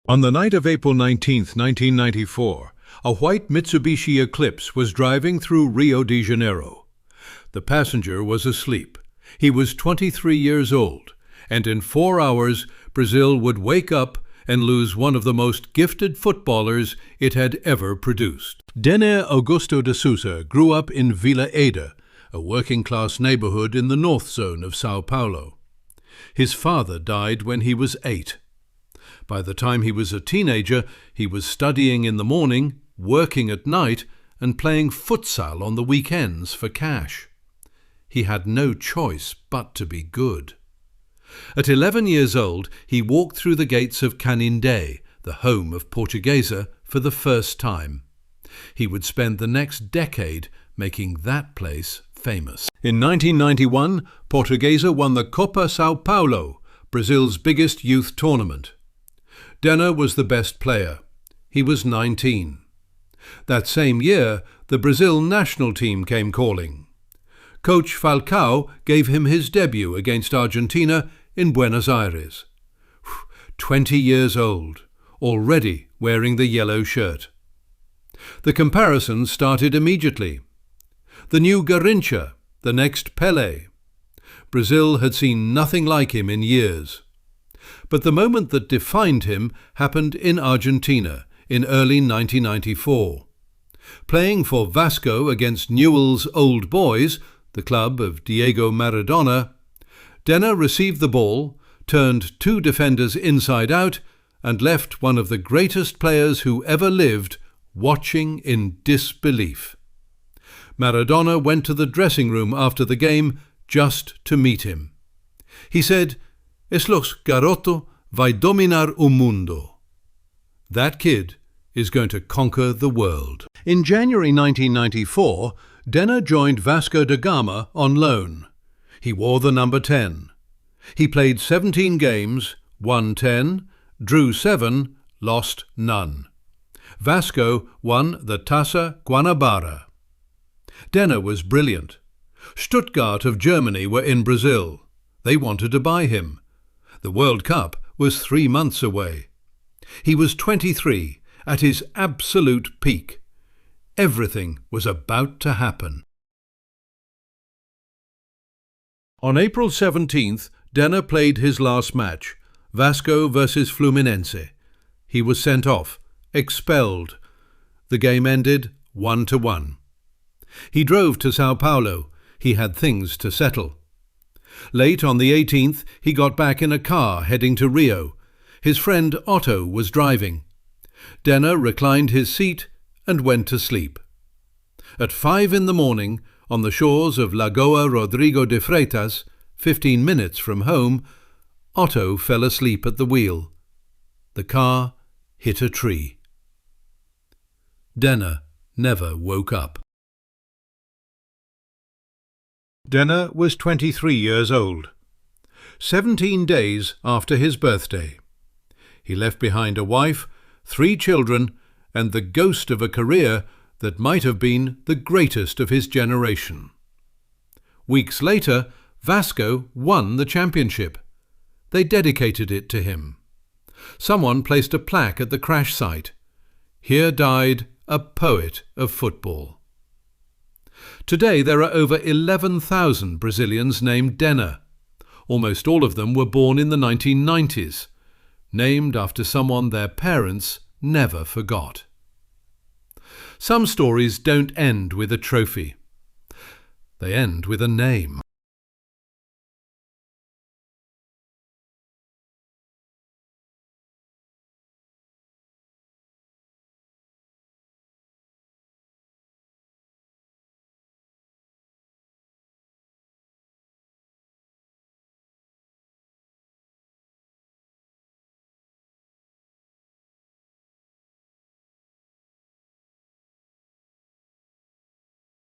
On the night of April 19, 1994, a white Mitsubishi Eclipse was driving through Rio de Janeiro. The passenger was asleep. He was 23 years old, and in 4 hours, Brazil would wake up and lose one of the most gifted footballers it had ever produced. Denner Augusto de Souza grew up in Vila Eda, a working-class neighborhood in the north zone of São Paulo. His father died when he was 8. By the time he was a teenager, he was studying in the morning, working at night, and playing futsal on the weekends for cash. He had no choice but to be good. At 11 years old, he walked through the gates of Canindé, the home of Portuguesa, for the first time. He would spend the next decade making that place famous. In 1991, Portuguesa won the Copa São Paulo, Brazil's biggest youth tournament. Denner was the best player. He was 19. That same year, the Brazil national team came calling. Coach Falcao gave him his debut against Argentina in Buenos Aires. 20 years old, already wearing the yellow shirt. The comparisons started immediately. The new Garrincha, the next Pelé. Brazil had seen nothing like him in years. But the moment that defined him happened in Argentina in early 1994. Playing for Vasco against Newell's Old Boys, the club of Diego Maradona, Denner received the ball, turned 2 defenders inside out, and left one of the greatest players who ever lived watching in disbelief. Maradona went to the dressing room after the game just to meet him. He said, "Eslos garoto vai dominar o mundo." That kid is going to conquer the world. In January 1994, Denner joined Vasco da Gama on loan. He wore the number 10. He played 17 games, won 10, drew 7, lost none. Vasco won the Taça Guanabara. Denner was brilliant. Stuttgart of Germany were in Brazil. They wanted to buy him. The World Cup was 3 months away. He was 23, at his absolute peak. Everything was about to happen. On April 17th, Denner played his last match, Vasco versus Fluminense. He was sent off, expelled. The game ended 1-1. He drove to São Paulo. He had things to settle. Late on the 18th, he got back in a car heading to Rio. His friend Otto was driving. Denner reclined his seat and went to sleep. At 5 in the morning, on the shores of Lagoa Rodrigo de Freitas, 15 minutes from home, Otto fell asleep at the wheel. The car hit a tree. Denner never woke up. Denner was 23 years old. 17 days after his birthday. He left behind a wife, 3 children, and the ghost of a career that might have been the greatest of his generation. Weeks later, Vasco won the championship. They dedicated it to him. Someone placed a plaque at the crash site. Here died a poet of football. Today there are over 11,000 Brazilians named Denner. Almost all of them were born in the 1990s, named after someone their parents never forgot. Some stories don't end with a trophy. They end with a name.